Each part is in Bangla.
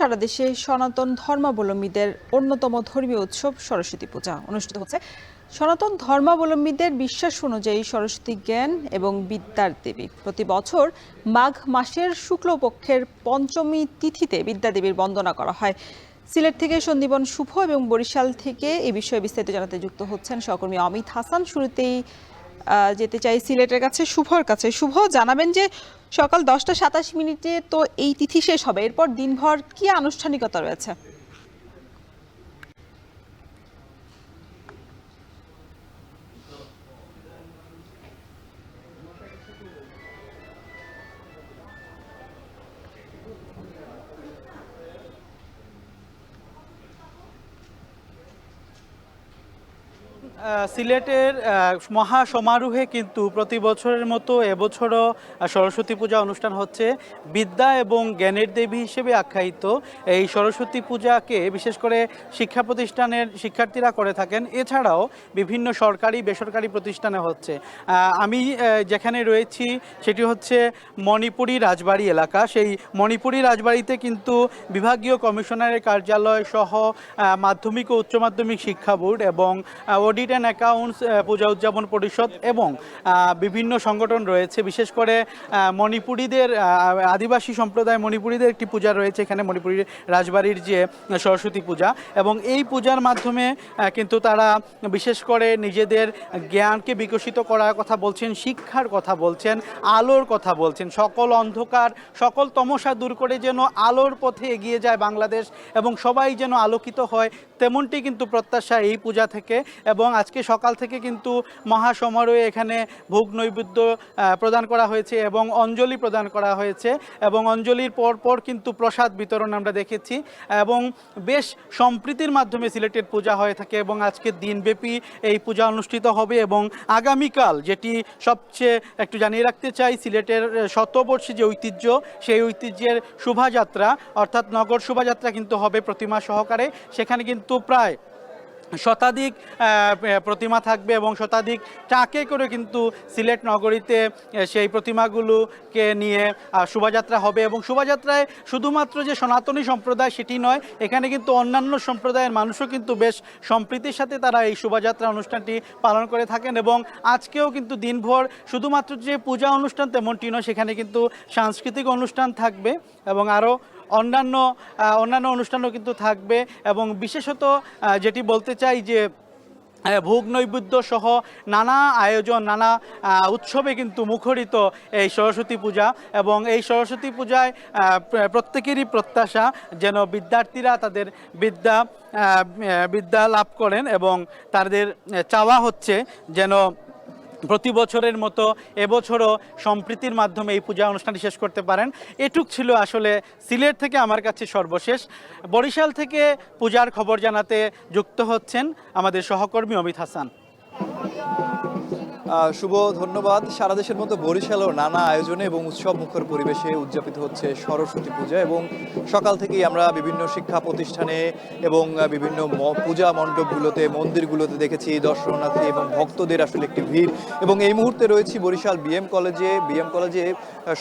সারা দেশে সনাতন ধর্মাবলম্বীদের অন্যতম ধর্মীয় উৎসব সরস্বতী পূজা অনুষ্ঠিত হচ্ছে। সনাতন ধর্মাবলম্বীদের বিশ্বাস অনুযায়ী সরস্বতী জ্ঞান এবং বিদ্যার দেবী। প্রতি বছর মাঘ মাসের শুক্লপক্ষের পঞ্চমী তিথিতে বিদ্যাদেবীর বন্দনা করা হয়। সিলেট থেকে সন্দীপন শুভ এবং বরিশাল থেকে এই বিষয়ে বিস্তারিত জানাতে যুক্ত হচ্ছেন সহকর্মী অমিত হাসান। শুরুতেই যেতে চাই সিলেটের কাছে, শুভর কাছে। শুভ, জানাবেন যে সকাল 10টা 27 মিনিটে তো এই তিথি শেষ হবে, এরপর দিনভর কি আনুষ্ঠানিকতা রয়েছে? সিলেটের মহা সমারোহে কিন্তু প্রতি বছরের মতো এবছরও সরস্বতী পূজা অনুষ্ঠান হচ্ছে। বিদ্যা এবং জ্ঞানের দেবী হিসেবে আখ্যায়িত এই সরস্বতী পূজাকে বিশেষ করে শিক্ষা প্রতিষ্ঠানের শিক্ষার্থীরা করে থাকেন। এছাড়াও বিভিন্ন সরকারি বেসরকারি প্রতিষ্ঠানে হচ্ছে। আমি যেখানে রয়েছি সেটি হচ্ছে মণিপুরি রাজবাড়ি এলাকা। সেই মণিপুরি রাজবাড়িতে কিন্তু বিভাগীয় কমিশনারের কার্যালয় সহ মাধ্যমিক ও উচ্চ মাধ্যমিক শিক্ষা বোর্ড এবং অডিট অ্যান্ড অ্যাকাউন্টস পূজা উদযাপন পরিষদ এবং বিভিন্ন সংগঠন রয়েছে। বিশেষ করে মণিপুরীদের আদিবাসী সম্প্রদায় মণিপুরীদের একটি পূজা রয়েছে এখানে, মণিপুরী রাজবাড়ির যে সরস্বতী পূজা, এবং এই পূজার মাধ্যমে কিন্তু তারা বিশেষ করে নিজেদের জ্ঞানকে বিকশিত করার কথা বলছেন, শিক্ষার কথা বলছেন, আলোর কথা বলছেন। সকল অন্ধকার সকল তমসা দূর করে যেন আলোর পথে এগিয়ে যায় বাংলাদেশ এবং সবাই যেন আলোকিত হয়, তেমনটি কিন্তু প্রত্যাশা এই পূজা থেকে। এবং আজকে সকাল থেকে কিন্তু মহা সমারোহে এখানে ভোগ নৈবেদ্য প্রদান করা হয়েছে এবং অঞ্জলি প্রদান করা হয়েছে, এবং অঞ্জলির পর কিন্তু প্রসাদ বিতরণ আমরা দেখেছি। এবং বেশ সম্প্রীতির মাধ্যমে সিলেটের পূজা হয়ে থাকে এবং আজকে দিনব্যাপী এই পূজা অনুষ্ঠিত হবে। এবং আগামীকাল যেটি সবচেয়ে একটু জানিয়ে রাখতে চাই, সিলেটের শতবর্ষী যে ঐতিহ্য, সেই ঐতিহ্যের শোভাযাত্রা অর্থাৎ নগর শোভাযাত্রা কিন্তু হবে প্রতিমা সহকারে। সেখানে কিন্তু প্রায় শতাধিক প্রতিমা থাকবে এবং শতাধিক ট্রাকে করে কিন্তু সিলেট নগরীতে সেই প্রতিমাগুলোকে নিয়ে শোভাযাত্রা হবে। এবং শোভাযাত্রায় শুধুমাত্র যে সনাতনী সম্প্রদায় সেটি নয়, এখানে কিন্তু অন্যান্য সম্প্রদায়ের মানুষও কিন্তু বেশ সম্প্রীতির সাথে তারা এই শোভাযাত্রা অনুষ্ঠানটি পালন করে থাকেন। এবং আজকেও কিন্তু দিনভর শুধুমাত্র যে পূজা অনুষ্ঠান তেমনটি নয়, সেখানে কিন্তু সাংস্কৃতিক অনুষ্ঠান থাকবে এবং আরও অন্যান্য অনুষ্ঠানও কিন্তু থাকবে। এবং বিশেষত যেটি বলতে চাই যে ভোগ নৈবেদ্য সহ নানা আয়োজন, নানা উৎসবে কিন্তু মুখরিত এই সরস্বতী পূজা। এবং এই সরস্বতী পূজায় প্রত্যেকেরই প্রত্যাশা যেন বিদ্যার্থীরা তাদের বিদ্যা লাভ করেন, এবং তাদের চাওয়া হচ্ছে যেন প্রতি বছরের মতো এবছরও সম্প্রীতির মাধ্যমে এই পূজা অনুষ্ঠানটি শেষ করতে পারেন। এটুক ছিল আসলে সিলেট থেকে আমার কাছে সর্বশেষ। বরিশাল থেকে পূজার খবর জানাতে যুক্ত হচ্ছেন আমাদের সহকর্মী অমিত হাসান। শুভ, ধন্যবাদ। সারা দেশের মতো বরিশালেও নানা আয়োজনে এবং উৎসব মুখর পরিবেশে উদযাপিত হচ্ছে সরস্বতী পূজা। এবং সকাল থেকেই আমরা বিভিন্ন শিক্ষা প্রতিষ্ঠানে এবং বিভিন্ন পূজা মণ্ডপগুলোতে, মন্দিরগুলোতে দেখেছি দর্শনার্থী এবং ভক্তদের আসলে একটি ভিড়। এবং এই মুহূর্তে রয়েছি বরিশাল বিএম কলেজে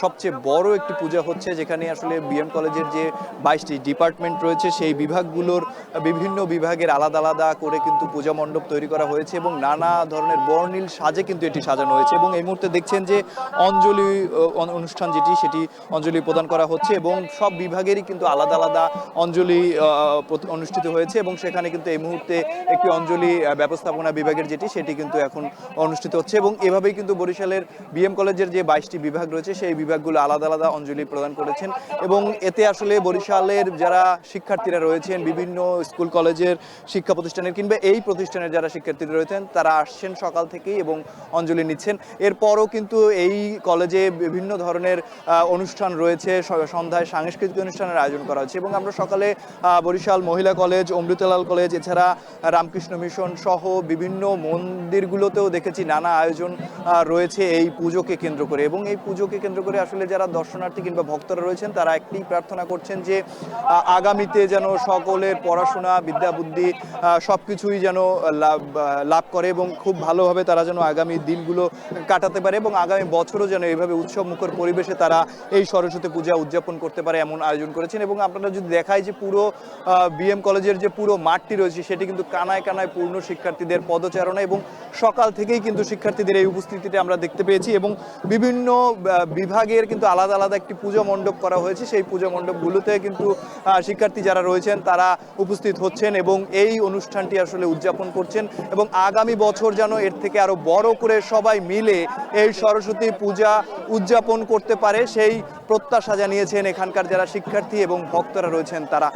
সবচেয়ে বড় একটি পূজা হচ্ছে, যেখানে আসলে বিএম কলেজের যে 22টি ডিপার্টমেন্ট রয়েছে সেই বিভাগগুলোর বিভিন্ন বিভাগের আলাদা আলাদা করে কিন্তু পূজা মণ্ডপ তৈরি করা হয়েছে এবং নানা ধরনের বর্ণিল সাজে কিন্তু এটি সাজানো হয়েছে। এবং এই মুহূর্তে দেখছেন যে অঞ্জলি অনুষ্ঠান সেটি অঞ্জলি প্রদান করা হচ্ছে এবং সব বিভাগেরই কিন্তু আলাদা আলাদা অঞ্জলি অনুষ্ঠিত হয়েছে। এবং সেখানে কিন্তু এই মুহূর্তে একটি অঞ্জলি ব্যবস্থাপনা বিভাগের সেটি কিন্তু এখন অনুষ্ঠিত হচ্ছে। এবং এভাবেই কিন্তু বরিশালের বিএম কলেজের যে 22টি বিভাগ রয়েছে সেই বিভাগগুলো আলাদা আলাদা অঞ্জলি প্রদান করেছেন। এবং এতে আসলে বরিশালের যারা শিক্ষার্থীরা রয়েছেন, বিভিন্ন স্কুল কলেজের শিক্ষা প্রতিষ্ঠানের কিংবা এই প্রতিষ্ঠানের যারা শিক্ষার্থীরা রয়েছেন, তারা আসছেন সকাল থেকেই এবং অঞ্জলি নিচ্ছেন। এরপরও কিন্তু এই কলেজে বিভিন্ন ধরনের অনুষ্ঠান রয়েছে, সন্ধ্যায় সাংস্কৃতিক অনুষ্ঠানের আয়োজন করা হচ্ছে। এবং আমরা সকালে বরিশাল মহিলা কলেজ, অমৃতলাল কলেজ, এছাড়া রামকৃষ্ণ মিশন সহ বিভিন্ন মন্দিরগুলোতেও দেখেছি নানা আয়োজন রয়েছে এই পুজোকে কেন্দ্র করে। এবং এই পুজোকে কেন্দ্র করে আসলে যারা দর্শনার্থী কিংবা ভক্তরা রয়েছেন তারা একটি প্রার্থনা করছেন যে আগামীতে যেন সকলের পড়াশোনা, বিদ্যা বুদ্ধি সবকিছুই যেন লাভ করে এবং খুব ভালোভাবে তারা যেন আগামী আগামী দিনগুলো কাটাতে পারে এবং আগামী বছরও যেন এইভাবে উৎসব মুখর পরিবেশে তারা এই সরস্বতী পূজা উদযাপন করতে পারে এমন আয়োজন করেছেন। এবং আপনারা যদি দেখায় যে পুরো বিএম কলেজের যে পুরো মাঠটি রয়েছে সেটি কিন্তু কানায় কানায় পূর্ণ শিক্ষার্থীদের পদচারণা এবং সকাল থেকেই কিন্তু শিক্ষার্থীদের এই উপস্থিতিটা আমরা দেখতে পেয়েছি। এবং বিভিন্ন বিভাগের কিন্তু আলাদা আলাদা একটি পূজা মণ্ডপ করা হয়েছে, সেই পূজা মণ্ডপগুলোতে কিন্তু শিক্ষার্থী যারা রয়েছেন তারা উপস্থিত হচ্ছেন এবং এই অনুষ্ঠানটি আসলে উদযাপন করছেন। এবং আগামী বছর যেন এর থেকে আরো বড় করে সবাই মিলে এই সরস্বতী পূজা উদযাপন করতে পারে সেই প্রত্যাশা জানিয়েছেন এখানকার যারা শিক্ষার্থী এবং ভক্তরা রয়েছেন তারা।